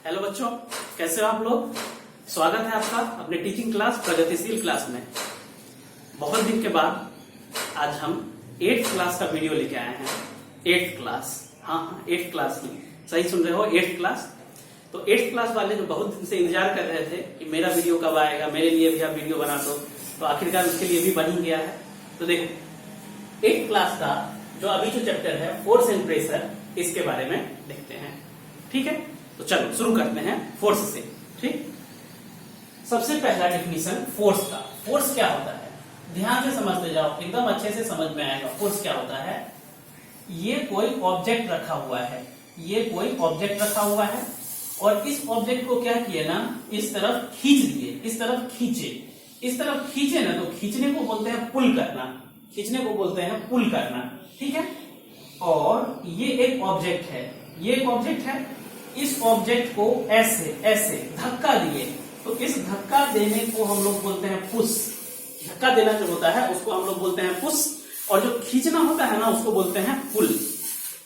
Hello बच्चों, कैसे हो आप लोग। स्वागत है आपका अपने टीचिंग क्लास प्रगतिशील क्लास में। बहुत दिन के बाद आज हम 8th क्लास का वीडियो लेके आए हैं। 8th क्लास, हाँ 8th क्लास ही सही सुन रहे हो, 8th क्लास। तो 8th क्लास वाले जो बहुत दिन से इंतजार कर रहे थे कि मेरा वीडियो कब आएगा, मेरे लिए भी आप वीडियो बना दो, तो आखिरकार उसके लिए भी बन ही गया है। तो देखो 8th क्लास का जो अभी जो चैप्टर है फोर्स एंड प्रेशर, इसके बारे में देखते हैं। ठीक है, तो चलो शुरू करते हैं फोर्स से। ठीक, सबसे पहला डेफिनेशन फोर्स का। फोर्स क्या होता है, ध्यान से समझते जाओ, एकदम अच्छे से समझ में आएगा। फोर्स क्या होता है, ये कोई ऑब्जेक्ट रखा हुआ है, ये कोई ऑब्जेक्ट रखा हुआ है और इस ऑब्जेक्ट को क्या किए ना, इस तरफ खींच दिए, इस तरफ खींचे, इस तरफ खींचे ना, तो खींचने को बोलते हैं पुल करना, खींचने को बोलते हैं पुल करना। ठीक है, और ये एक ऑब्जेक्ट है, ये एक ऑब्जेक्ट है, इस ऑब्जेक्ट को ऐसे ऐसे धक्का दिए, तो इस धक्का देने को हम लोग बोलते हैं पुश। धक्का देना जो होता है उसको हम लोग बोलते हैं पुश, और जो खींचना होता है ना उसको बोलते हैं पुल।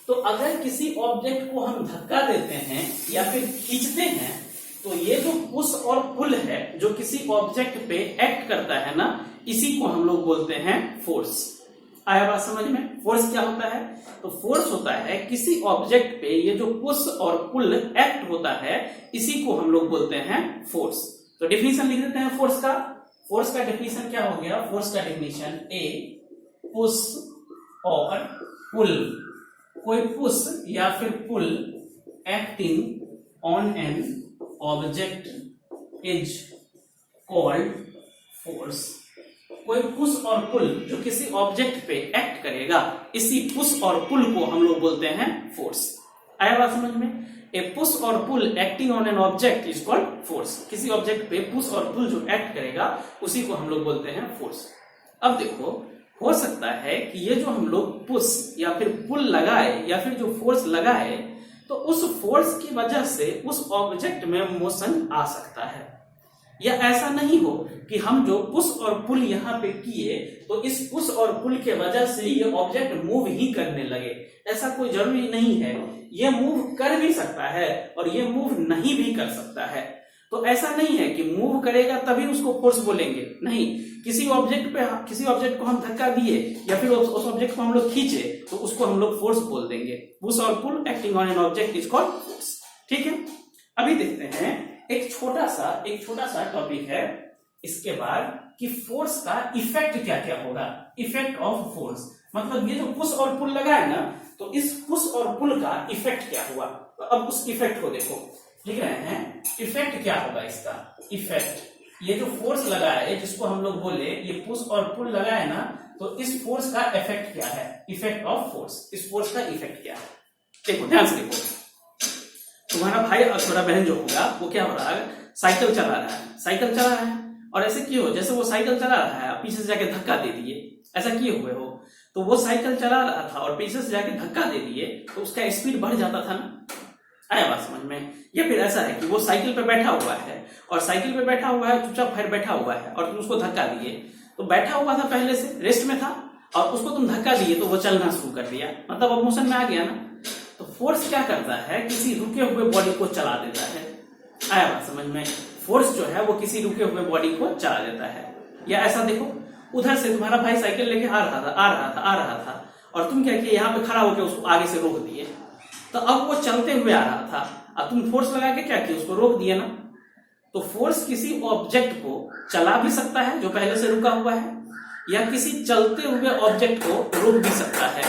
तो अगर किसी ऑब्जेक्ट को हम धक्का देते हैं या फिर खींचते हैं, तो ये जो पुश और पुल है जो किसी ऑब्जेक्ट पे एक्ट करता है ना, इसी को हम लोग बोलते हैं फोर्स। आया बात समझ में। फोर्स क्या होता है, तो फोर्स होता है किसी ऑब्जेक्ट पे ये जो पुश और पुल एक्ट होता है, इसी को हम लोग बोलते हैं फोर्स। तो डेफिनेशन लिख देते हैं फोर्स का। फोर्स का डेफिनेशन क्या हो गया, फोर्स का डेफिनेशन ए पुश और पुल, कोई पुश या फिर pull acting on an object is called force. कोई पुश और पुल जो किसी ऑब्जेक्ट पे एक्ट करेगा, इसी पुश और पुल को हम लोग बोलते हैं फोर्स। आया बात समझ में। ए पुश और pull acting on an object is called force. किसी ऑब्जेक्ट पे पुश और पुल जो एक्ट करेगा उसी को हम लोग बोलते हैं फोर्स। अब देखो, हो सकता है कि ये जो हम लोग पुश या फिर पुल लगाए या फिर जो फोर्स लगाए, तो उस फोर्स की वजह से उस ऑब्जेक्ट में मोशन आ सकता है, या ऐसा नहीं हो कि हम जो पुश और पुल यहाँ पे किए तो इस पुश और पुल के वजह से ये ऑब्जेक्ट मूव ही करने लगे। ऐसा कोई जरूरी नहीं है, ये मूव कर भी सकता है और ये मूव नहीं भी कर सकता है। तो ऐसा नहीं है कि मूव करेगा तभी उसको फोर्स बोलेंगे, नहीं। किसी ऑब्जेक्ट को हम धक्का दिए या फिर उस ऑब्जेक्ट को हम लोग खींचे तो उसको हम लोग फोर्स बोल देंगे। पुश और pull acting on an object is called force. ठीक है, अभी देखते हैं एक छोटा सा टॉपिक है इसके बाद कि फोर्स का इफेक्ट क्या क्या होगा। इफेक्ट ऑफ फोर्स मतलब ये जो पुश और पुल लगा है ना, तो इस पुश और पुल का इफेक्ट क्या हुआ। तो अब उस इफेक्ट को देखो, लिख रहे हैं इफेक्ट क्या होगा इसका। इफेक्ट, ये जो फोर्स लगा है जिसको हम लोग बोले ये पुश और पुल लगा है ना, तो इस फोर्स का इफेक्ट क्या है। इफेक्ट ऑफ फोर्स, इस फोर्स का इफेक्ट क्या है। देखो ध्यान से देखो, तुम्हारा भाई और छोटा बहन जो होगा वो क्या हो रहा है, साइकिल चला रहा है, साइकिल चला रहा है, और ऐसे किए हो जैसे वो साइकिल चला रहा है, पीछे से जाके धक्का दे दिए, ऐसा किए हुए हो। तो वो साइकिल चला रहा था और पीछे से जाके धक्का दे दिए तो उसका स्पीड बढ़ जाता था ना। आया बात समझ में। या फिर ऐसा है कि वो साइकिल पे बैठा हुआ है और साइकिल पे बैठा हुआ है, चुपचाप फिर बैठा हुआ है और तुम उसको धक्का दिए, तो बैठा हुआ था पहले से, रेस्ट में था, और उसको तुम धक्का दिए तो वो चलना शुरू कर दिया, मतलब अब मोशन में आ गया ना। तो फोर्स क्या करता है, किसी रुके हुए बॉडी को चला देता है। आया बात समझ में। फोर्स जो है वो किसी रुके हुए बॉडी को चला देता है। या ऐसा देखो, उधर से तुम्हारा भाई साइकिल लेके आ रहा था और तुम क्या किए, यहाँ पे खड़ा होकर उसको आगे से रोक दिए, तो अब वो चलते हुए आ रहा था, अब तुम फोर्स लगा के क्या किए, उसको रोक दिए ना। तो फोर्स किसी ऑब्जेक्ट को चला भी सकता है जो पहले से रुका हुआ है, या किसी चलते हुए ऑब्जेक्ट को रोक भी सकता है।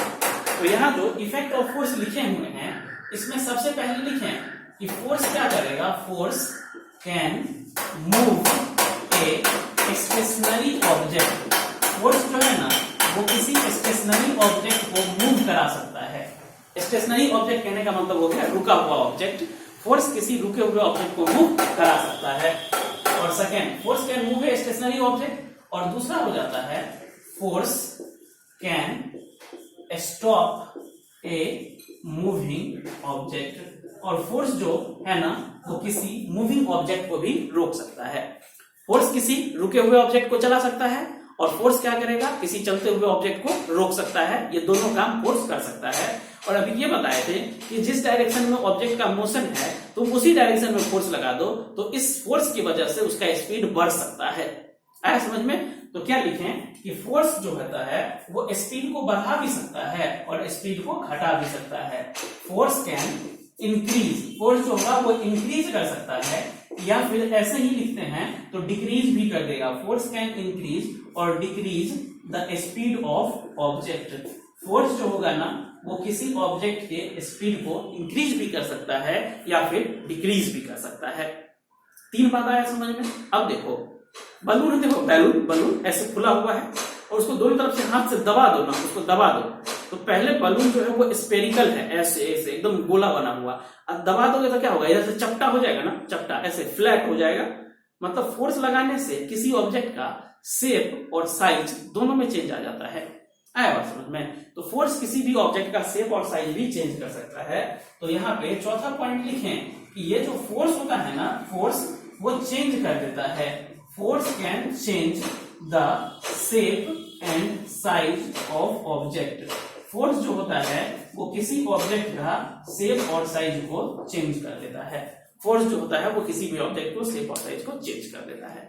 तो यहाँ जो इफेक्ट ऑफ फोर्स लिखे हुए हैं, इसमें सबसे पहले लिखे कि फोर्स क्या करेगा, force can move a stationary object. Force जो है ना वो किसी स्टेशनरी ऑब्जेक्ट को मूव करा सकता है। स्टेशनरी ऑब्जेक्ट कहने का मतलब हो गया रुका हुआ ऑब्जेक्ट। फोर्स किसी रुके हुए ऑब्जेक्ट को मूव करा सकता है। और second, force can move a stationary object, और दूसरा हो जाता है force can stop a moving object. और फोर्स जो है ना वो किसी मूविंग ऑब्जेक्ट को भी रोक सकता है। फोर्स किसी रुके हुए ऑब्जेक्ट को चला सकता है और फोर्स क्या करेगा, किसी चलते हुए ऑब्जेक्ट को रोक सकता है। ये दोनों काम फोर्स कर सकता है। और अभी ये बताए थे कि जिस डायरेक्शन में ऑब्जेक्ट का मोशन है तुम उसी डायरेक्शन में फोर्स लगा दो तो इस फोर्स की वजह से उसका स्पीड बढ़ सकता है। आया समझ में? तो क्या लिखें कि फोर्स जो होता है वो स्पीड को बढ़ा भी सकता है और स्पीड को घटा भी सकता है। फोर्स कैन इंक्रीज, फोर्स जो होगा वो इंक्रीज कर सकता है, या फिर ऐसे ही लिखते हैं तो डिक्रीज भी कर देगा। फोर्स कैन इंक्रीज और decrease the speed of object. Force जो होगा ना वो किसी ऑब्जेक्ट के स्पीड को इंक्रीज भी कर सकता है या फिर डिक्रीज भी कर सकता है। 3 बात आया समझ में? अब देखो बलून, देखो बलून ऐसे खुला हुआ है और उसको दोनों तरफ से हाथ से दबा दो ना, उसको दबा दो तो पहले बलून जो है वो स्पेरिकल है, ऐसे ऐसे एकदम गोला बना हुआ। अब दबा दोगे तो क्या होगा, इधर से चपटा हो जाएगा ना, चपटा ऐसे फ्लैट हो जाएगा। मतलब फोर्स लगाने से किसी ऑब्जेक्ट का शेप और साइज दोनों में चेंज आ जाता है। आया बात समझ में? तो फोर्स किसी भी ऑब्जेक्ट का शेप और साइज भी चेंज कर सकता है। तो यहाँ पे चौथा पॉइंट लिखें कि ये जो फोर्स होता है ना, फोर्स वो चेंज कर देता है। Force can change the shape and size of object. Force जो होता है वो किसी ऑब्जेक्ट का शेप और साइज को चेंज कर देता है। फोर्स जो होता है वो किसी भी ऑब्जेक्ट को शेप और साइज को चेंज कर देता है।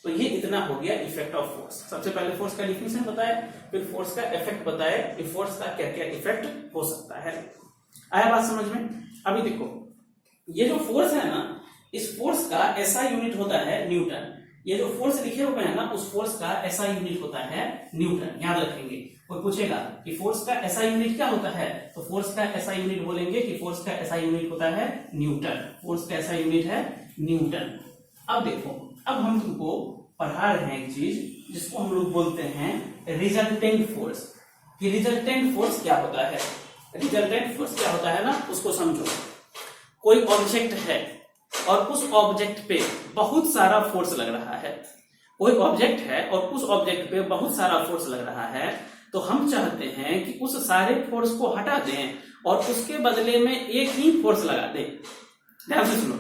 तो ये इतना हो गया इफेक्ट ऑफ फोर्स। सबसे पहले फोर्स का डिफिनेशन बताया, फिर फोर्स का इफेक्ट बताया कि फोर्स का क्या क्या इफेक्ट हो सकता है। आया बात समझ में? अभी देखो ये जो फोर्स है ना, इस फोर्स का ऐसा यूनिट होता है न्यूटन। ये जो फोर्स लिखे हुए हैं ना उस फोर्स का ऐसा यूनिट होता है न्यूटन। याद रखेंगे, कोई पूछेगा कि फोर्स का ऐसा यूनिट क्या होता है तो फोर्स का ऐसा यूनिट बोलेंगे कि फोर्स का ऐसा यूनिट होता है न्यूटन। फोर्स का ऐसा यूनिट है न्यूटन। अब देखो, अब हम तुमको पढ़ा रहे हैं एक चीज जिसको हम लोग बोलते हैं रिजल्टेंट फोर्स। कि रिजल्टेंट फोर्स क्या होता है। रिजल्टेंट फोर्स क्या होता है ना उसको समझो। कोई ऑब्जेक्ट है और उस ऑब्जेक्ट पे बहुत सारा फोर्स लग रहा है। कोई ऑब्जेक्ट है और उस ऑब्जेक्ट पे बहुत सारा फोर्स लग रहा है, तो हम चाहते हैं कि उस सारे फोर्स को हटा दें और उसके बदले में एक ही फोर्स लगा दें। ध्यान से सुनो,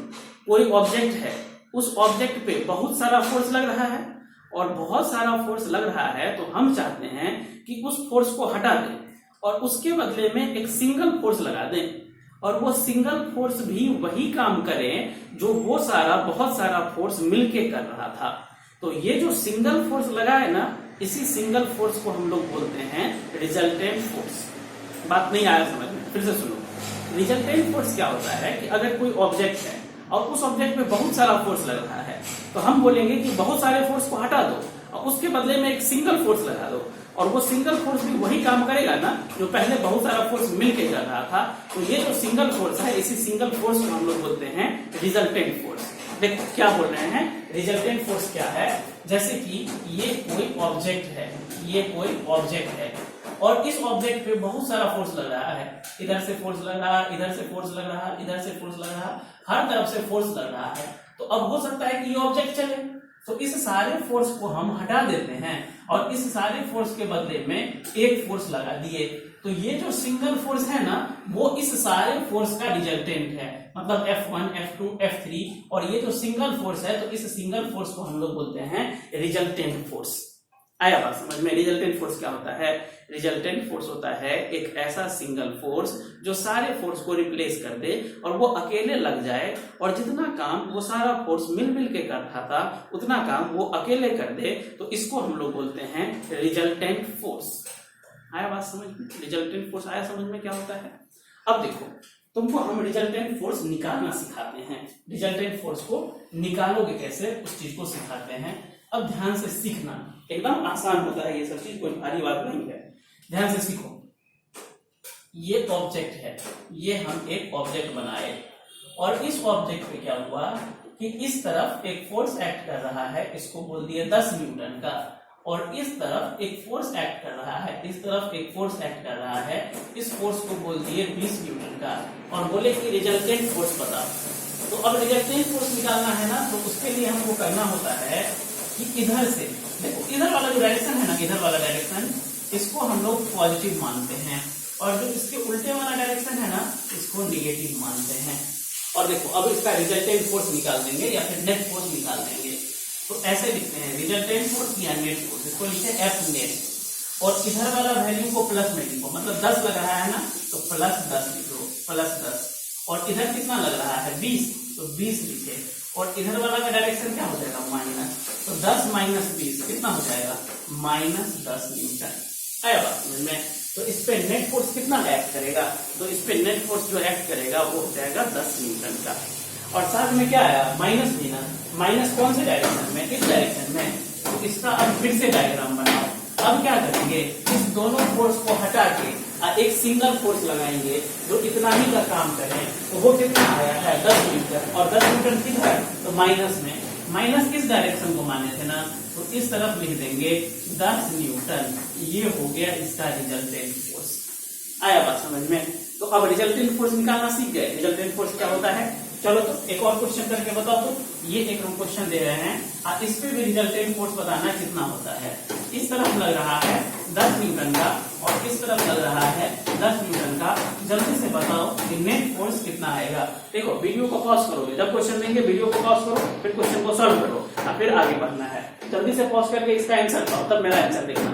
कोई ऑब्जेक्ट है, उस ऑब्जेक्ट पे बहुत सारा फोर्स लग रहा है और बहुत सारा फोर्स लग रहा है, तो हम चाहते हैं कि उस फोर्स को हटा दें और उसके बदले में एक सिंगल फोर्स लगा दें और वो सिंगल फोर्स भी वही काम करे जो वो सारा बहुत सारा फोर्स मिलके कर रहा था। तो ये जो सिंगल फोर्स लगा है ना, इसी सिंगल फोर्स को हम लोग बोलते हैं रिजल्टेंट फोर्स। बात नहीं आया समझ में? फिर से सुनो। रिजल्टेंट फोर्स क्या होता है कि अगर कोई ऑब्जेक्ट है और उस ऑब्जेक्ट में बहुत सारा फोर्स लग रहा है, तो हम बोलेंगे कि बहुत सारे फोर्स को हटा दो और उसके बदले में एक सिंगल फोर्स लगा दो और वो सिंगल फोर्स भी वही काम करेगा ना जो पहले बहुत सारा फोर्स मिलके कर रहा था। तो ये जो सिंगल फोर्स है, इसी सिंगल फोर्स को हम लोग बोलते हैं रिजल्टेंट फोर्स। देखो क्या बोल रहे हैं, रिजल्टेंट फोर्स क्या है। जैसे कि ये कोई ऑब्जेक्ट है, ये कोई ऑब्जेक्ट है और इस ऑब्जेक्ट पे बहुत सारा फोर्स लग रहा है। इधर से फोर्स लग रहा, इधर से फोर्स लग रहा, इधर से फोर्स लग रहा, हर तरफ से फोर्स लग रहा है। तो अब हो सकता है कि ये ऑब्जेक्ट चले, तो इस सारे फोर्स को हम हटा देते हैं और इस सारे फोर्स के बदले में एक फोर्स लगा दिए। तो ये जो सिंगल फोर्स है ना, वो इस सारे फोर्स का रिजल्टेंट है। मतलब F1, F2, F3 और ये जो सिंगल फोर्स है, तो इस सिंगल फोर्स को हम लोग बोलते हैं रिजल्टेंट फोर्स। आया बात समझ में? रिजल्टेंट फोर्स क्या होता है। रिजल्टेंट फोर्स होता है एक ऐसा सिंगल फोर्स जो सारे फोर्स को रिप्लेस कर दे और वो अकेले लग जाए और जितना काम वो सारा फोर्स मिल के कर रहा था उतना काम वो अकेले कर दे। तो इसको हम लोग बोलते हैं रिजल्टेंट फोर्स। आया बात समझ में? रिजल्टेंट फोर्स आया समझ में क्या होता है। अब देखो, तुमको हम रिजल्टेंट फोर्स निकालना सिखाते हैं। रिजल्टेंट फोर्स को निकालोगे कैसे, उस चीज को सिखाते हैं। अब ध्यान से सीखना, एकदम आसान होता है ये सब चीज, कोई भारी बात नहीं है। ध्यान से सीखो। ये ऑब्जेक्ट है, ये हम एक ऑब्जेक्ट बनाए और इस ऑब्जेक्ट पे क्या हुआ कि इस तरफ एक फोर्स एक्ट कर रहा है, इसको बोल दिया 10 न्यूटन का, और इस तरफ एक फोर्स एक्ट कर रहा है, इस तरफ एक फोर्स एक्ट कर रहा है, इस फोर्स को बोल दिए 20 न्यूटन का और बोले कि रिजल्टेंट फोर्स बताओ। तो अब रिजल्टेंट फोर्स निकालना है ना, तो उसके लिए हमको करना होता है कि इधर से देखो, इधर वाला जो डायरेक्शन है ना, इधर वाला डायरेक्शन, इसको हम लोग पॉजिटिव मानते हैं और जो इसके उल्टे वाला डायरेक्शन है ना, इसको नेगेटिव मानते हैं। और देखो अब इसका रिजल्टेंट फोर्स निकाल देंगे या फिर नेट फोर्स निकाल देंगे। तो ऐसे लिखते हैं रिजल्टेंट फोर्स या नेट फोर्स, इसको लिखते हैं F नेट। और इधर वाला वैल्यू को प्लस में लिखो, मतलब 10 लग रहा है ना तो प्लस 10 लिखो, प्लस 10। और इधर कितना लग रहा है 20, तो 20 लिखे। और इधर वाला का डायरेक्शन क्या हो जाएगा माइनस, तो 10 माइनस 20 कितना हो जाएगा माइनस 10 न्यूटन। आया बात समझ में। तो इस पे नेट फोर्स कितना एक्ट करेगा, तो इस पे नेट फोर्स जो एक्ट करेगा वो हो जाएगा 10 न्यूटन का। और साथ में क्या आया माइनस भी ना, माइनस कौन से डायरेक्शन में, इस डायरेक्शन में। तो इसका अब फिर से डायग्राम बनाओ। अब क्या करेंगे, इस दोनों फोर्स को हटा के एक सिंगल फोर्स लगाएंगे जो इतना ही का काम करे। तो वो कितना आया है 10 न्यूटन। और 10 न्यूटन किधर, तो माइनस में। माइनस किस डायरेक्शन को माने थे ना, तो इस तरफ लिख देंगे 10 न्यूटन। ये हो गया इसका रिजल्टेंट फोर्स। आया बात समझ में। तो अब रिजल्टेंट फोर्स निकालना सीख गए। रिजल्टेंट फोर्स क्या होता है, चलो तो एक और क्वेश्चन करके बताओ। तो ये एक हम क्वेश्चन दे रहे हैं, इस पे भी रिजल्टेंट फोर्स बताना कितना होता है। इस तरफ लग रहा है 10 न्यूटन का और इस तरफ लग रहा है 10 न्यूटन का। जल्दी से बताओ कि नेट फोर्स कितना आएगा। देखो वीडियो को पॉज करोगे, जब क्वेश्चन देंगे वीडियो को पॉज करो, फिर क्वेश्चन को सॉल्व करो और फिर आगे बढ़ना है। जल्दी से पॉज करके इसका आंसर पाओ, तब मेरा आंसर देखना।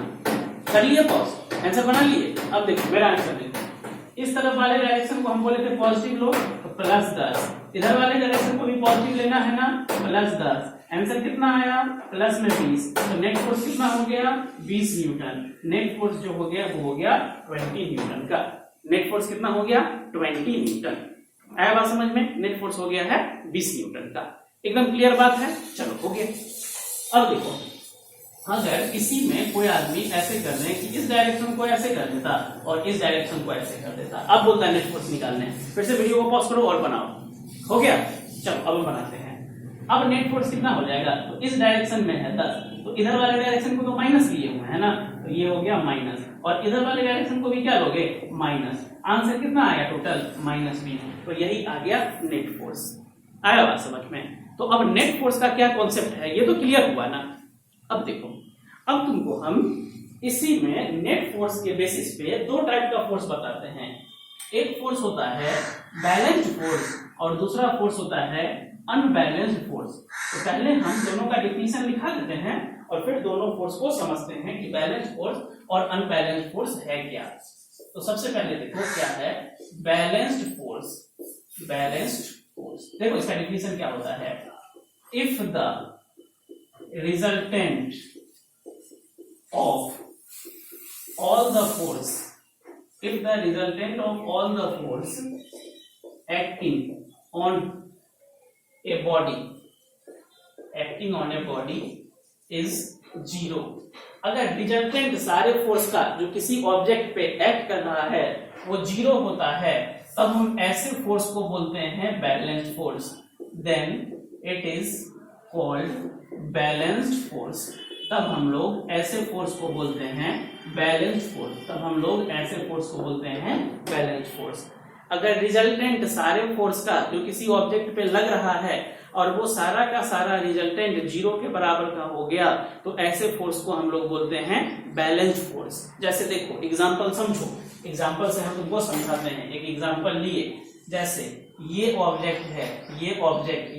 कर लिए पॉज, आंसर बना लिए। अब देखो मेरा आंसर देखो, इस तरफ वाले डायरेक्शन को हम बोले थे पॉजिटिव लो, तो प्लस 10। इधर वाले डायरेक्शन को भी पॉजिटिव लेना है ना, प्लस 10। आंसर कितना आया प्लस में 20। तो नेट फोर्स कितना हो गया 20 न्यूटन। नेट फोर्स जो हो गया वो हो गया 20 न्यूटन का। नेट फोर्स कितना हो गया 20 न्यूटन। आया बात समझ में। नेट फोर्स हो गया है 20 न्यूटन का। एकदम क्लियर बात है। चलो हो गया। अब देखो, अगर इसी में कोई आदमी ऐसे कर दे कि इस डायरेक्शन को ऐसे कर देता और इस डायरेक्शन को ऐसे कर देता, अब बोलता है नेट फोर्स निकालने। फिर से वीडियो को पॉज करो और बनाओ। हो गया, चलो अब हम बनाते हैं। अब नेट फोर्स कितना हो जाएगा, तो इस डायरेक्शन में है 10, तो इधर वाले डायरेक्शन को तो माइनस लिए हुए है ना, तो ये हो गया माइनस। और इधर वाले डायरेक्शन को भी क्या लोगे माइनस। आंसर कितना आया टोटल -20। तो यही आ गया नेट फोर्स। आया बात समझ में। तो अब नेट फोर्स का क्या कॉन्सेप्ट है ये तो क्लियर हुआ ना। अब देखो, अब तुमको हम इसी में नेट फोर्स के बेसिस पे दो टाइप का फोर्स बताते हैं। एक फोर्स होता है बैलेंस्ड फोर्स और दूसरा फोर्स होता है अनबैलेंस्ड फोर्स। तो पहले हम दोनों का डिफिनेशन लिखा देते हैं और फिर दोनों फोर्स को समझते हैं कि बैलेंस्ड फोर्स और अनबैलेंस्ड फोर्स है क्या। तो सबसे पहले देखो क्या है बैलेंस्ड फोर्स। बैलेंस्ड फोर्स देखो इसका डिफिनेशन क्या होता है, if the resultant of all the force, if the resultant of all the force acting on a body is 0। अगर रिजल्टेंट सारे फोर्स का जो किसी ऑब्जेक्ट पे एक्ट कर रहा है वो 0 होता है, तब हम ऐसे फोर्स को बोलते हैं balanced force. Then it is called balanced force. तब हम लोग ऐसे फोर्स को बोलते हैं बैलेंस्ड फोर्स। तब हम लोग ऐसे फोर्स को बोलते हैं बैलेंस्ड फोर्स। अगर रिजल्टेंट सारे फोर्स का जो किसी ऑब्जेक्ट पे लग रहा है और वो सारा का सारा रिजल्टेंट 0 के बराबर का हो गया, तो ऐसे फोर्स को हम लोग बोलते हैं बैलेंस्ड फोर्स। जैसे देखो एग्जांपल समझो, एग्जांपल से हम तुमको समझाते हैं। एक एग्जांपल लिए, जैसे ये ऑब्जेक्ट है, ये ऑब्जेक्ट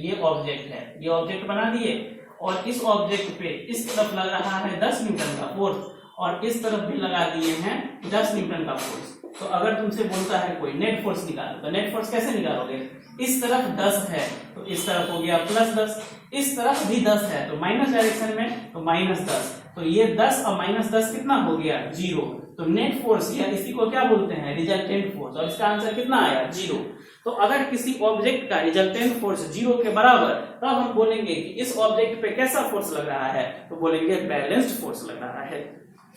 है, ये ऑब्जेक्ट बना दिए और इस ऑब्जेक्ट पे इस तरफ लग रहा है 10 न्यूटन का फोर्स और इस तरफ भी लगा दिए हैं 10 न्यूटन का फोर्स। तो अगर तुमसे बोलता है कोई नेट फोर्स निकालो, तो नेट फोर्स कैसे निकालोगे, इस तरफ 10 है तो इस तरफ हो गया +10, इस तरफ भी 10 है तो माइनस डायरेक्शन में तो -10, तो ये 10 और -10 कितना हो गया 0। तो नेट फोर्स या इसी को क्या बोलते हैं रिजल्टेंट फोर्स, और इसका आंसर कितना आया 0। तो अगर किसी ऑब्जेक्ट का रिजल्टेंट फोर्स 0 के बराबर, तब हम बोलेंगे कि इस ऑब्जेक्ट पे कैसा फोर्स लग रहा है, तो बोलेंगे बैलेंस्ड फोर्स लग रहा है।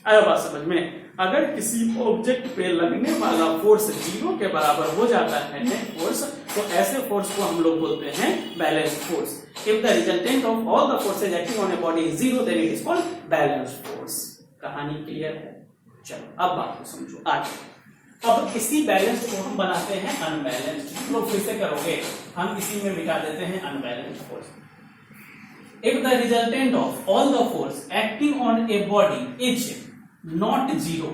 आया बात समझ में। अगर किसी ऑब्जेक्ट पे लगने वाला फोर्स 0 के बराबर हो जाता है नेट फोर्स, तो ऐसे फोर्स को हम लोग बोलते हैं balanced force. If the resultant of all the forces acting on a body is 0, then it is called balanced force. कहानी क्लियर है। चलो अब बात को समझो आगे। अब इसी बैलेंस्ड को हम बनाते हैं अनबैलेंस्ड। लोग फिर से करोगे, हम इसी में मिटा देते हैं unbalanced force. If the resultant of all the force acting on a body is not 0,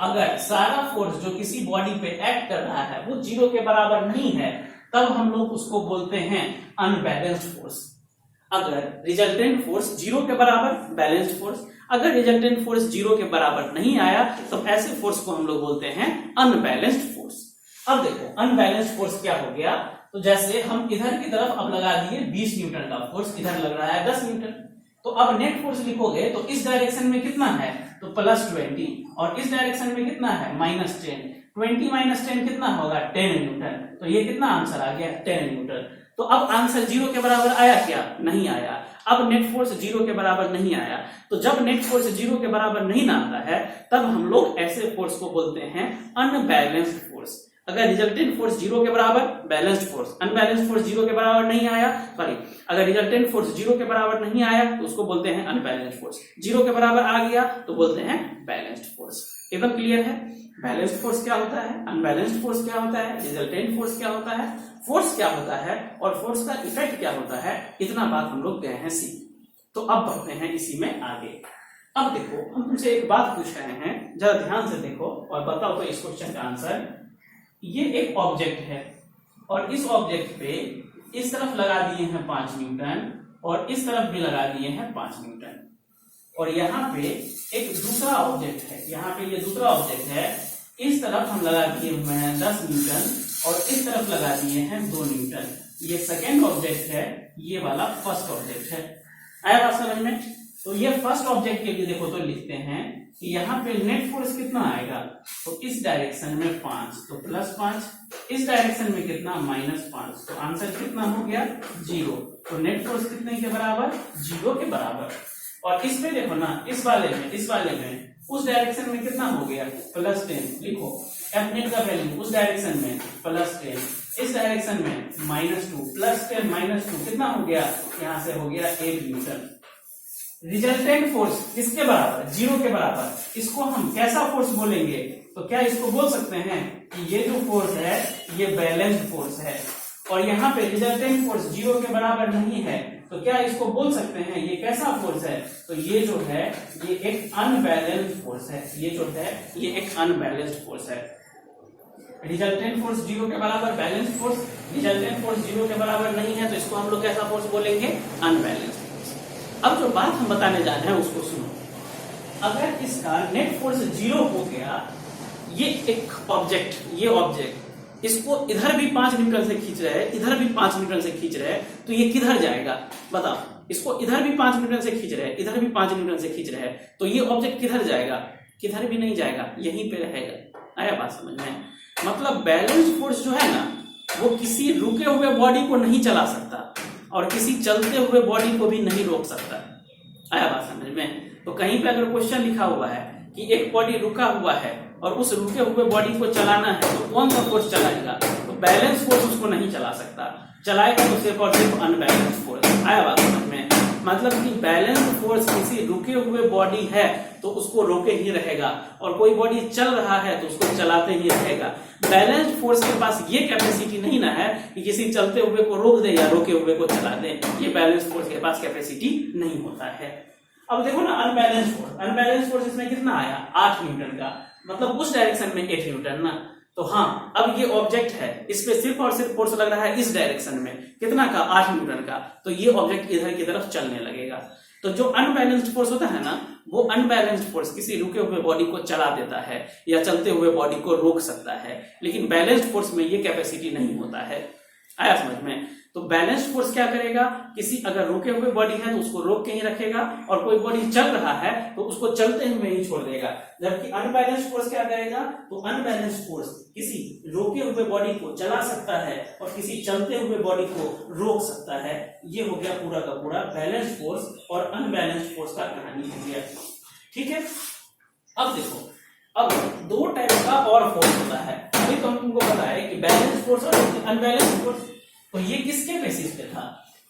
अगर सारा फोर्स जो किसी बॉडी पे एक्ट कर रहा है वो 0 के बराबर नहीं है, तब हम लोग उसको बोलते हैं अनबैलेंस्ड फोर्स। अगर रिजल्टेंट फोर्स 0 के बराबर बैलेंस्ड फोर्स, अगर रिजल्टेंट फोर्स 0 के बराबर नहीं आया तो ऐसे फोर्स को हम लोग बोलते हैं अनबैलेंस्ड फोर्स। अब देखो अनबैलेंस्ड फोर्स क्या हो गया, तो जैसे हम इधर की तरफ अब लगा दिए 20 न्यूटन का फोर्स, इधर लग रहा है 10 न्यूटन, तो अब नेट फोर्स लिखोगे तो इस डायरेक्शन में कितना है तो +20 और इस डायरेक्शन में कितना है -10, 20 - 10 कितना होगा 10 न्यूटन, तो ये कितना आंसर आ गया 10 न्यूटन। तो अब आंसर 0 के बराबर आया क्या, नहीं आया। अब नेट फोर्स 0 के बराबर नहीं आया, तो जब नेट फोर्स 0 के बराबर नहीं आता है तब हम लोग ऐसे फोर्स को बोलते हैं अनबैलेंस्ड फोर्स। अगर रिजल्टेंट फोर्स 0 के बराबर बैलेंस्ड फोर्स, अनबैलेंस्ड फोर्स 0 के बराबर नहीं आया, सॉरी अगर रिजल्टेंट फोर्स 0 के बराबर नहीं आया तो उसको बोलते हैं अनबैलेंस्ड फोर्स, 0 के बराबर आ गया तो बोलते हैं बैलेंस्ड फोर्स। एकदम क्लियर है, बैलेंस्ड फोर्स क्या होता है, अनबैलेंस्ड फोर्स क्या होता है, रिजल्टेंट फोर्स क्या होता है, फोर्स क्या होता है और फोर्स का इफेक्ट क्या होता है, इतना बात हम लोग गए हैं सीख। तो अब बढ़ते हैं इसी में आगे। अब देखो हम तुमसे एक बात पूछ रहे हैं, जरा ध्यान से देखो और बताओ तो इस क्वेश्चन का आंसर। ये एक ऑब्जेक्ट है और इस ऑब्जेक्ट पे इस तरफ लगा दिए हैं 5 न्यूटन और इस तरफ भी लगा दिए हैं 5 न्यूटन, और यहाँ पे एक दूसरा ऑब्जेक्ट है, यहाँ पे ये दूसरा ऑब्जेक्ट है, इस तरफ हम लगा दिए हुए हैं 10 न्यूटन और इस तरफ लगा दिए हैं 2 न्यूटन। ये सेकेंड ऑब्जेक्ट है, ये वाला फर्स्ट ऑब्जेक्ट है। आया बात समझ में? तो ये फर्स्ट ऑब्जेक्ट के लिए देखो तो लिखते हैं कि यहाँ पे नेट फोर्स कितना आएगा, तो इस डायरेक्शन में 5 तो +5, इस डायरेक्शन में कितना -5, तो आंसर कितना हो गया 0। तो नेट फोर्स कितने के बराबर 0 के बराबर। और इस पे देखो ना, इस वाले में उस डायरेक्शन में कितना हो गया +10, लिखो एफ नेट का वैल्यू उस डायरेक्शन में +10, इस डायरेक्शन में -2, +10 -2 कितना हो गया, यहाँ से हो गया 1 न्यूटन। रिजल्टेंट फोर्स किसके बराबर 0 के बराबर, इसको हम कैसा फोर्स बोलेंगे, तो क्या इसको बोल सकते हैं कि ये जो फोर्स है ये बैलेंस्ड फोर्स है, और यहाँ पे रिजल्टेंट फोर्स 0 के बराबर नहीं है, तो क्या इसको बोल सकते हैं ये कैसा फोर्स है, तो ये जो है ये एक अनबैलेंस्ड फोर्स है, ये जो है ये एक अनबैलेंस्ड फोर्स है। रिजल्टेंट फोर्स 0 के बराबर बैलेंस्ड फोर्स, रिजल्टेंट फोर्स 0 के बराबर नहीं है तो इसको हम लोग कैसा फोर्स बोलेंगे, अनबैलेंस्ड फोर्स। अब जो बात हम बताने जा रहे हैं उसको सुनो। अगर इसका नेट फोर्स 0 हो गया, ये एक ऑब्जेक्ट, ये ऑब्जेक्ट इसको इधर भी 5 न्यूटन से खींच रहे हैं, इधर भी 5 न्यूटन से खींच रहे हैं, तो ये किधर जाएगा बताओ। इसको इधर भी 5 न्यूटन से खींच रहे हैं, इधर भी 5 न्यूटन से खींच रहे हैं, तो ये ऑब्जेक्ट किधर जाएगा, किधर भी नहीं जाएगा, यहीं पे रहेगा। आया बात समझ में? मतलब बैलेंस फोर्स जो है ना, वो किसी रुके हुए बॉडी को नहीं चला सकता और किसी चलते हुए बॉडी को भी नहीं रोक सकता। आया बात समझ में? तो कहीं पे अगर क्वेश्चन लिखा हुआ है कि एक बॉडी रुका हुआ है और उस रुके हुए बॉडी को चलाना है, तो कौन सा फोर्स चलाएगा, तो बैलेंस फोर्स उसको नहीं चला सकता, चलाएगा तो सिर्फ और सिर्फ अनबैलेंस फोर्स। आया बात समझ में? मतलब कि बैलेंस फोर्स किसी रुके हुए बॉडी है तो उसको रोके ही रहेगा, और कोई बॉडी चल रहा है तो उसको चलाते ही रहेगा। बैलेंस फोर्स के पास ये कैपेसिटी नहीं ना है कि किसी चलते हुए को रोक दे या रोके हुए को चला दे, ये बैलेंस फोर्स के पास कैपेसिटी नहीं होता है। अब देखो ना अनबैलेंस फोर्स इसमें कितना आया 8 न्यूटन का, मतलब उस डायरेक्शन में 8 न्यूटन ना। तो हाँ, अब ये ऑब्जेक्ट है, इस पे सिर्फ और सिर्फ फोर्स लग रहा है इस डायरेक्शन में, कितना का 8 न्यूटन का, तो ये ऑब्जेक्ट इधर की तरफ चलने लगेगा। तो जो अनबैलेंस्ड फोर्स होता है ना, वो अनबैलेंस्ड फोर्स किसी रुके हुए बॉडी को चला देता है या चलते हुए बॉडी को रोक सकता है, लेकिन बैलेंस्ड फोर्स में ये कैपेसिटी नहीं होता है। आया समझ में? तो बैलेंस्ड फोर्स क्या करेगा, किसी अगर रुके हुए बॉडी है तो उसको रोक के ही रखेगा, और कोई बॉडी चल रहा है तो उसको चलते हुए ही छोड़ देगा। जबकि अनबैलेंस्ड फोर्स क्या करेगा, तो अनबैलेंस्ड फोर्स किसी रोके हुए बॉडी को चला सकता है और किसी चलते हुए बॉडी को रोक सकता है। ये हो गया पूरा का पूरा बैलेंस्ड फोर्स और अनबैलेंस्ड फोर्स का कहानी हो गया। ठीक है, अब देखो, अब 2 टाइप का और फोर्स होता है। अभी तो हम तुमको बताया कि बैलेंस फोर्स और अनबैलेंस फोर्स, तो ये किसके बेसिस पे था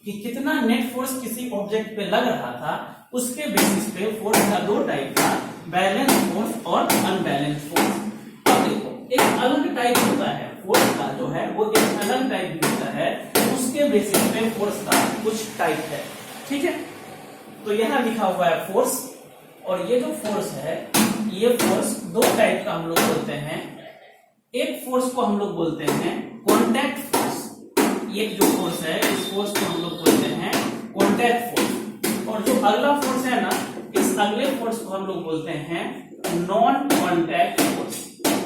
कि कितना नेट फोर्स किसी ऑब्जेक्ट पे लग रहा था, उसके बेसिस पे फोर्स का 2 टाइप था, बैलेंस फोर्स और अनबैलेंस फोर्स। अब देखो, एक अलग टाइप होता है फोर्स का, जो है वो एक अलग टाइप होता है, उसके बेसिस पे फोर्स का कुछ टाइप है। ठीक है, तो यहाँ लिखा हुआ है फोर्स, और ये जो फोर्स है, ये फोर्स 2 टाइप का हम लोग बोलते हैं। एक फोर्स को हम लोग बोलते हैं कॉन्टैक्ट फोर्स, एक जो फोर्स है इस फोर्स को हम लोग बोलते हैं कॉन्टैक्ट फोर्स, और जो अगला फोर्स है ना, इस इस अगले फोर्स को हम लोग बोलते हैं नॉन कॉन्टैक्ट फोर्स।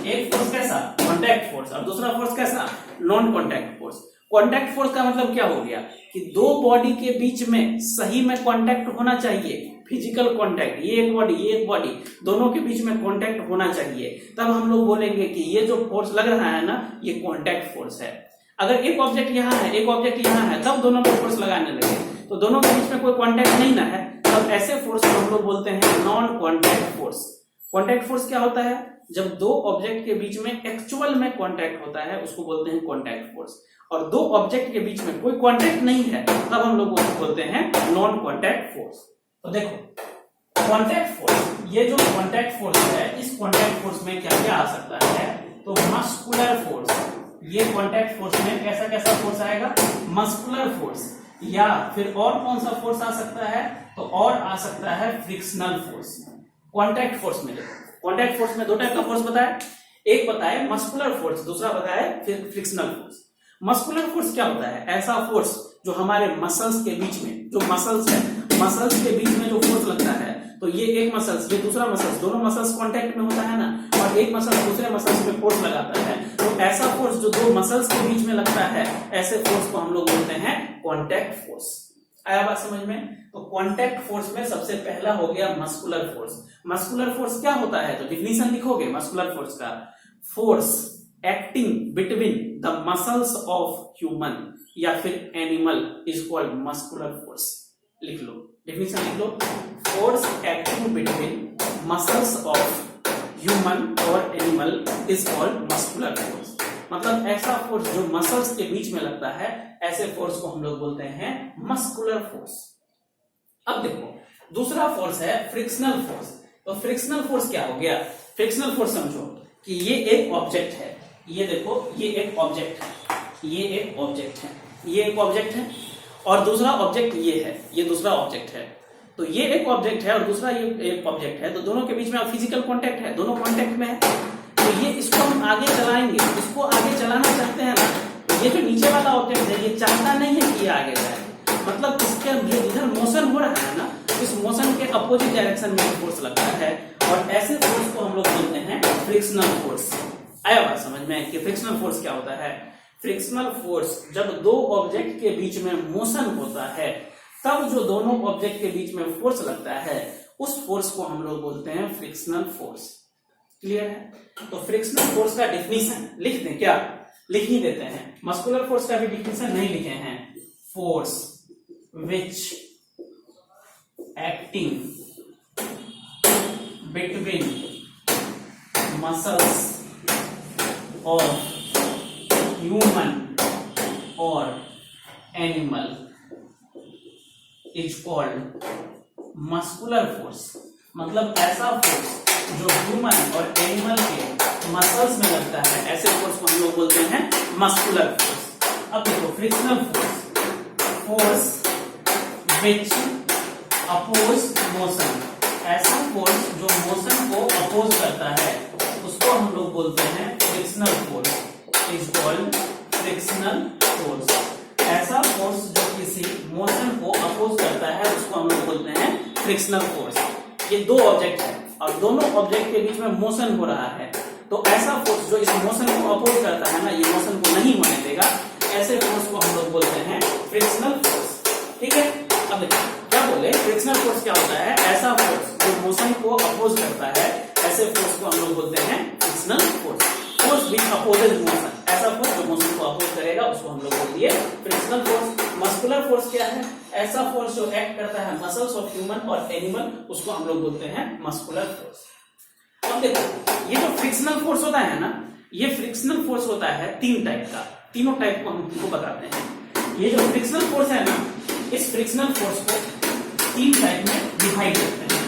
एक फोर्स कैसा, कॉन्टैक्ट फोर्स, और दूसरा फोर्स कैसा, non contact force. Contact force का मतलब क्या हो गया कि दो बॉडी के बीच में सही में कॉन्टैक्ट होना चाहिए, फिजिकल कॉन्टैक्ट, ये एक बॉडी ये एक बॉडी, दोनों के बीच में कॉन्टैक्ट होना चाहिए, तब हम लोग बोलेंगे कि ये जो फोर्स लग रहा है ना, ये कॉन्टैक्ट फोर्स है। अगर एक ऑब्जेक्ट यहाँ है एक ऑब्जेक्ट यहाँ है, तब दोनों में फोर्स लगाने लगे तो दोनों के बीच में कोई कॉन्टैक्ट नहीं ना है, तब ऐसे फोर्स को हम लोग बोलते हैं non contact force. Contact force क्या होता है, जब दो ऑब्जेक्ट के बीच में एक्चुअल में कॉन्टैक्ट होता है उसको बोलते हैं कॉन्टैक्ट फोर्स, और दो ऑब्जेक्ट के बीच में कोई कॉन्टैक्ट नहीं है तब हम लोग उसको बोलते हैं नॉन कॉन्टैक्ट फोर्स। तो देखो कॉन्टैक्ट फोर्स, ये जो कॉन्टैक्ट फोर्स है, इस कॉन्टैक्ट फोर्स में क्या क्या आ सकता है, तो मस्कुलर फोर्स, ये कॉन्टैक्ट फोर्स में कैसा कैसा फोर्स आएगा, मस्कुलर फोर्स, या फिर और कौन सा फोर्स आ सकता है, तो और आ सकता है फ्रिक्शनल फोर्स। कॉन्टैक्ट फोर्स में देखो, कॉन्टैक्ट फोर्स में दो टाइप का फोर्स बताया, एक बताए मस्कुलर फोर्स, दूसरा बताए फिर फ्रिक्शनल फोर्स। मस्कुलर फोर्स क्या होता है, ऐसा फोर्स जो हमारे मसल्स के बीच में, जो मसल्स है, मसल्स के बीच में जो फोर्स लगता है, तो ये एक मसल्स ये दूसरा मसल्स, दोनों मसल्स कांटेक्ट में होता है ना, और एक मसल्स दूसरे मसल्स पे फोर्स लगाता है, तो ऐसा फोर्स जो दो मसल्स के बीच में लगता है, ऐसे फोर्स को हम लोग बोलते हैं कांटेक्ट फोर्स। आया बात समझ में? तो कांटेक्ट फोर्स में सबसे पहला हो गया मस्कुलर फोर्स। मस्कुलर फोर्स क्या होता है, तो डिफिनीशन लिखोगे मस्कुलर फोर्स का, force acting between the muscles of human या फिर animal is called muscular force. लिख लो, डेफिनेशन लिख लो, force acting between muscles of human और animal is called muscular force. मतलब ऐसा फोर्स जो मसल्स के बीच में लगता है, ऐसे फोर्स को हम लोग बोलते हैं मस्कुलर फोर्स। अब देखो दूसरा फोर्स है फ्रिक्शनल फोर्स। तो फ्रिक्शनल फोर्स क्या हो गया, फ्रिक्शनल फोर्स समझो कि ये एक ऑब्जेक्ट है, ये देखो ये एक ऑब्जेक्ट है, ये एक ऑब्जेक्ट है, ये एक ऑब्जेक्ट है, और दूसरा ऑब्जेक्ट ये है, ये दूसरा ऑब्जेक्ट है। तो ये एक ऑब्जेक्ट है और दूसरा ये एक ऑब्जेक्ट है, तो दोनों के बीच में फिजिकल कांटेक्ट है, दोनों कांटेक्ट में है। तो ये इसको हम आगे चलाएंगे, इसको आगे चलाना चाहते हैं ना, तो ये जो नीचे वाला ऑब्जेक्ट है ये चाहता नहीं है कि ये आगे जाए, मतलब इसके इधर मोशन हो रहा है ना, इस मोशन के अपोजिट डायरेक्शन में फोर्स लगता है, और ऐसे फोर्स को हम लोग बोलते हैं फ्रिक्शनल फोर्स। आया बात समझ में कि फ्रिक्शनल फोर्स क्या होता है? फ्रिक्शनल फोर्स जब दो ऑब्जेक्ट के बीच में मोशन होता है, तब जो दोनों ऑब्जेक्ट के बीच में फोर्स लगता है, उस फोर्स को हम लोग बोलते हैं फ्रिक्शनल फोर्स। क्लियर है? तो फ्रिक्शनल फोर्स का डिफिनीशन लिख दें क्या? लिख ही देते हैं। मस्कुलर फोर्स का भी डिफिनीशन नहीं लिखे हैं, force which acting between muscles of human और animal is called muscular force. मतलब ऐसा फोर्स जो ह्यूमन और एनिमल के मसल्स में लगता है, ऐसे फोर्स को हम लोग बोलते हैं मस्कुलर फोर्स। अब देखो frictional force, force which oppose motion, ऐसा फोर्स जो मोशन को अपोज करता है, उसको हम लोग बोलते हैं frictional force, is called frictional force. ऐसा फोर्स जो किसी मोशन को अपोज करता है, उसको हम लोग बोलते हैं फ्रिक्शनल फोर्स। ये दो ऑब्जेक्ट है और दोनों ऑब्जेक्ट के बीच में मोशन हो रहा है, तो ऐसा फोर्स जो इस मोशन को अपोज करता है ना, ये मोशन को नहीं होने देगा, ऐसे फोर्स को हम लोग बोलते हैं फ्रिक्शनल फोर्स। ठीक है? अब देखिए क्या बोले, फ्रिक्शनल फोर्स क्या होता है? ऐसा फोर्स जो मोशन को अपोज करता है, ऐसे फोर्स को हम लोग बोलते हैं फ्रिक्शनल फोर्स। फोर्स विच अपोजेस मोशन, ऐसा फोर्स जो मोशन को अपोज करेगा, उसको हम लोग बोल दिए फ्रिक्शनल फोर्स। मस्कुलर फोर्स क्या है? ऐसा फोर्स जो एक्ट करता है मसल्स ऑफ ह्यूमन और एनिमल, उसको हम लोग बोलते हैं मस्कुलर फोर्स। अब देखो ये जो फ्रिक्शनल फोर्स होता है ना, ये फ्रिक्शनल फोर्स होता है तीन टाइप का, तीनों टाइप को हम तुमको बताते हैं। ये जो फ्रिक्शनल फोर्स है ना, इस फ्रिक्शनल फोर्स को तीन टाइप में डिवाइड करते हैं।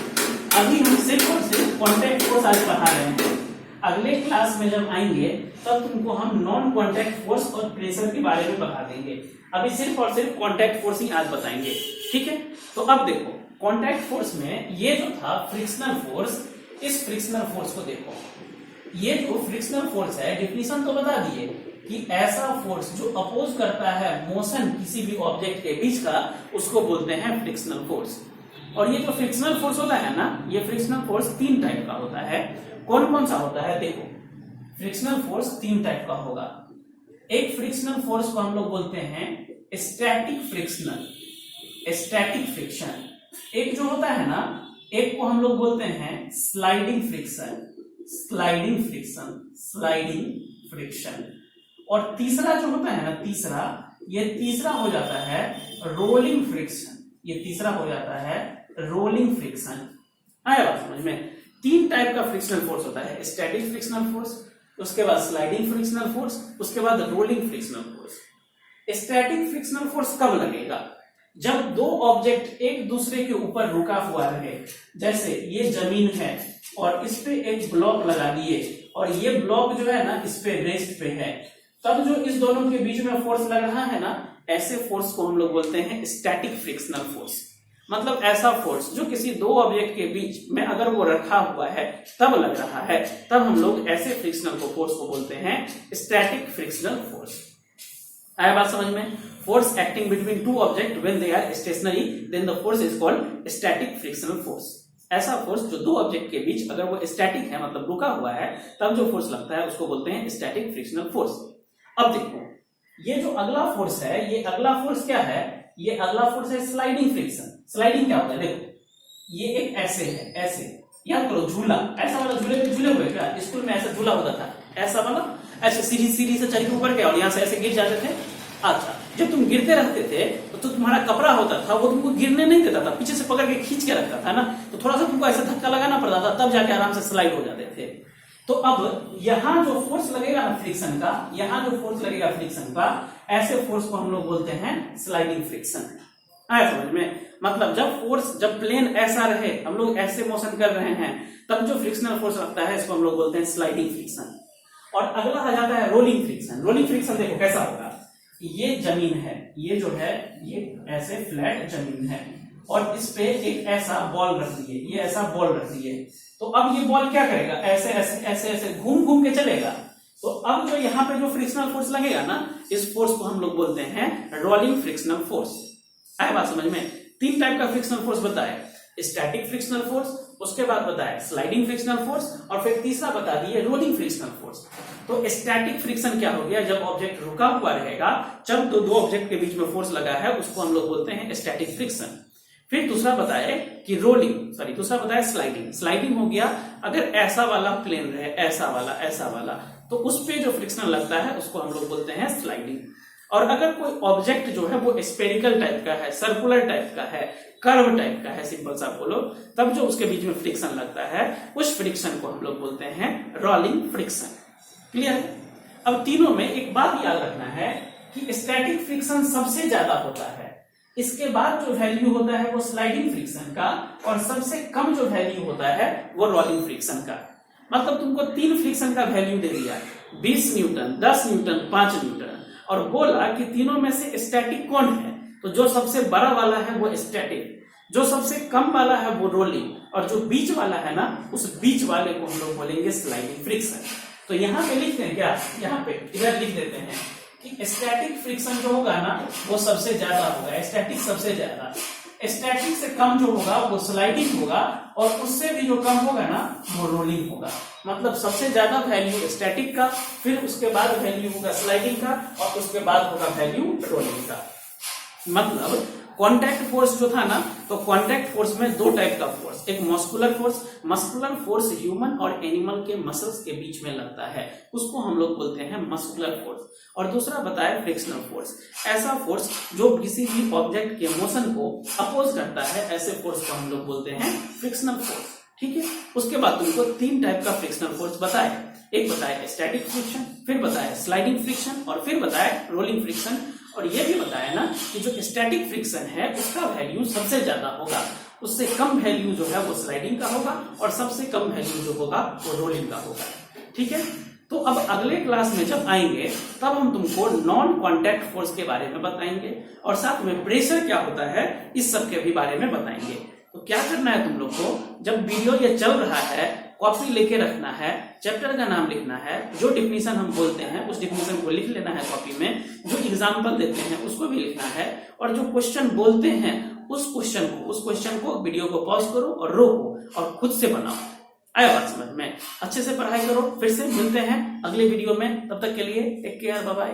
अभी हम सिर्फ और सिर्फ कांटेक्ट फोर्स आज पढ़ा रहे हैं, अगले क्लास में जब आएंगे तब तुमको हम नॉन कांटेक्ट फोर्स और प्रेशर के बारे में बता देंगे। अभी सिर्फ और सिर्फ कांटेक्ट फोर्स ही आज बताएंगे। ठीक है? तो अब देखो कांटेक्ट फोर्स में ये जो था फ्रिक्शनल फोर्स, इस फ्रिक्शनल फोर्स को देखो, ये जो फ्रिक्शनल फोर्स है, डिफिनीशन तो बता दिए कि ऐसा फोर्स जो अपोज करता है मोशन किसी भी ऑब्जेक्ट के बीच का, उसको बोलते हैं फ्रिक्शनल फोर्स। और ये जो फ्रिक्शनल फोर्स होता है ना, ये फ्रिक्शनल फोर्स 3 टाइप का होता है। कौन कौन सा होता है? देखो, फ्रिक्शनल फोर्स 3 टाइप का होगा। एक फ्रिक्शनल फोर्स को हम लोग बोलते हैं स्टैटिक फ्रिक्शनल, स्टैटिक फ्रिक्शन। एक जो होता है ना, एक को हम लोग बोलते हैं sliding friction, sliding friction, sliding friction. और तीसरा जो होता है ना, तीसरा हो जाता है रोलिंग फ्रिक्शन। ये तीसरा हो जाता है रोलिंग फ्रिक्शन। आया बात समझ में? 3 टाइप का फ्रिक्शनल फोर्स होता है, स्टैटिक फ्रिक्शनल फोर्स, उसके बाद स्लाइडिंग फ्रिक्शनल फोर्स, उसके बाद rolling frictional force. Static frictional force कब लगेगा? जब 2 ऑब्जेक्ट एक दूसरे के ऊपर रुका हुआ रहे। जैसे ये जमीन है और इस पे एक ब्लॉक लगा दिए और ये ब्लॉक जो है ना इस पे रेस्ट पे है, तब जो इस दोनों के बीच में फोर्स लग रहा है ना, ऐसे फोर्स को हम लोग बोलते हैं स्टैटिक फ्रिक्शनल फोर्स। मतलब ऐसा फोर्स जो किसी 2 ऑब्जेक्ट के बीच में अगर वो रखा हुआ है तब लग रहा है, तब हम लोग ऐसे फ्रिक्शनल फोर्स को बोलते हैं स्टैटिक फ्रिक्शनल फोर्स। आया बात समझ में? Force acting between 2 object when they are stationary, then the force is called static frictional force. ऐसा फोर्स जो 2 ऑब्जेक्ट के बीच अगर वो स्टैटिक है, मतलब रुका हुआ है, तब जो फोर्स लगता है उसको बोलते हैं स्टैटिक फ्रिक्शनल फोर्स। अब देखो, ये जो अगला फोर्स है, ये अगला फोर्स क्या है? ये अगला फोर्स है स्लाइडिंग फ्रिक्शन। स्लाइडिंग क्या होता है? देखो, ये एक ऐसे है, ऐसे याद करो, झूला, ऐसा वाला झूले पे झूले हुए क्या? स्कूल में ऐसा झूला होता था, ऐसा वाला, ऐसे सीढ़ी से चढ़ के ऊपर गया और यहाँ से ऐसे गिर जाते थे। अच्छा, जब तुम गिरते रहते थे तो तुम्हारा कपड़ा होता था, वो तुमको गिरने नहीं देता था, पीछे से पकड़ के खींच के रखता था ना, तो थोड़ा सा तुमको ऐसा धक्का लगाना पड़ता था, तब जाके आराम से स्लाइड हो जाते थे। तो अब यहाँ जो फोर्स लगेगा ना फ्रिक्शन का, यहाँ जो फोर्स लगेगा फ्रिक्शन का, ऐसे फोर्स को हम लोग बोलते हैं स्लाइडिंग फ्रिक्शन। आया समझ में? मतलब जब प्लेन ऐसा रहे, हम लोग ऐसे मोशन कर रहे हैं, तब जो फ्रिक्शनल फोर्स लगता है इसको हम लोग बोलते हैं स्लाइडिंग फ्रिक्शन। और अगला आ जाता है रोलिंग फ्रिक्शन। रोलिंग फ्रिक्शन देखो कैसा होगा, ये जमीन है, ये जो है ये ऐसे फ्लैट जमीन है और इस पे एक ऐसा बॉल रख दिए, ये ऐसा बॉल रख दिए, तो अब ये बॉल क्या करेगा? ऐसे ऐसे ऐसे ऐसे घूम घूम के चलेगा। तो अब जो यहाँ पे जो फ्रिक्शनल फोर्स लगेगा ना, इस फोर्स को हम लोग बोलते हैं रोलिंग फ्रिक्शनल फोर्स। आए बात समझ में? 3 टाइप का फ्रिक्शनल फोर्स बताए, स्टैटिक फ्रिक्शनल फोर्स, उसके बाद बताए स्लाइडिंग फ्रिक्शनल फोर्स, और फिर तीसरा बता दिए रोलिंग फ्रिक्शनल फोर्स। तो स्टैटिक फ्रिक्शन क्या हो गया? जब ऑब्जेक्ट रुका हुआ रहेगा, जब 2 ऑब्जेक्ट के बीच में फोर्स लगा है, उसको हम लोग बोलते हैं स्टैटिक फ्रिक्शन। फिर दूसरा बताए कि दूसरा बताया स्लाइडिंग। स्लाइडिंग हो गया अगर ऐसा वाला प्लेन रहे, ऐसा वाला, तो उस पे जो फ्रिक्शन लगता है उसको हम लोग बोलते हैं स्लाइडिंग। और अगर कोई ऑब्जेक्ट जो है वो स्पेरिकल टाइप का है, सर्कुलर टाइप का है, कर्व टाइप का है, सिंपल सा बोलो, तब जो उसके बीच में फ्रिक्शन लगता है, उस फ्रिक्शन को हम लोग बोलते हैं रोलिंग फ्रिक्शन। क्लियर है? अब तीनों में एक बात याद रखना है कि स्टैटिक फ्रिक्शन सबसे ज्यादा होता है, इसके बाद जो वैल्यू होता है वो स्लाइडिंग फ्रिक्शन का, और सबसे कम जो वैल्यू होता है वो रोलिंग फ्रिक्शन का। मतलब तुमको 3 फ्रिक्शन का वैल्यू दे दिया, 20 न्यूटन, 10 न्यूटन, 5 न्यूटन, और बोला कि तीनों में से स्टैटिक कौन है, तो जो सबसे बड़ा वाला है वो स्टैटिक, जो सबसे कम वाला है वो रोलिंग, और जो बीच वाला है ना, उस बीच वाले को हम लोग बोलेंगे स्लाइडिंग फ्रिक्शन। तो यहाँ पे लिखते हैं क्या, यहाँ पे इधर लिख देते हैं कि स्टैटिक फ्रिक्शन जो होगा ना वो सबसे ज्यादा होगा, स्टैटिक सबसे ज्यादा, स्टैटिक से कम जो होगा वो स्लाइडिंग होगा, और उससे भी जो कम होगा ना वो रोलिंग होगा। मतलब सबसे ज्यादा वैल्यू स्टैटिक का, फिर उसके बाद वैल्यू होगा स्लाइडिंग का, और उसके बाद होगा वैल्यू रोलिंग का। मतलब कॉन्टैक्ट फोर्स जो था ना, तो कॉन्टैक्ट फोर्स में 2 टाइप का फोर्स, एक मस्कुलर फोर्स ह्यूमन और एनिमल के मसल्स के बीच में लगता है, उसको हम लोग बोलते हैं मस्कुलर फोर्स, और दूसरा बताया फ्रिक्शनल फोर्स, ऐसा फोर्स जो किसी भी ऑब्जेक्ट के मोशन को अपोज करता है, ऐसे फोर्स को हम लोग बोलते हैं फ्रिक्शनल फोर्स। ठीक है? उसके बाद तुमको 3 टाइप का फ्रिक्शनल फोर्स बताए, एक बताया स्टैटिक फ्रिक्शन, फिर बताया स्लाइडिंग फ्रिक्शन, और फिर बताया रोलिंग फ्रिक्शन। और ये भी बताया ना कि जो स्टैटिक फ्रिक्शन है उसका वैल्यू सबसे ज्यादा होगा, उससे कम वैल्यू जो है वो स्लाइडिंग का होगा, और सबसे कम वैल्यू जो होगा वो रोलिंग का होगा। ठीक है? तो अब अगले क्लास में जब आएंगे तब हम तुमको नॉन कॉन्टैक्ट फोर्स के बारे में बताएंगे, और साथ में प्रेशर क्या होता है इस सब के भी बारे में बताएंगे। तो क्या करना है तुम लोग को, जब वीडियो ये चल रहा है, कॉपी लेके रखना है, चैप्टर का नाम लिखना है, जो डिफिनीशन हम बोलते हैं उस डिफिनीशन को लिख लेना है कॉपी में, जो एग्जाम्पल देते हैं उसको भी लिखना है, और जो क्वेश्चन बोलते हैं उस क्वेश्चन को वीडियो को पॉज करो और रोको और खुद से बनाओ। आया बात समझ में? अच्छे से पढ़ाई करो। फिर से मिलते हैं अगले वीडियो में, तब तक के लिए टेक केयर, बाय बाय।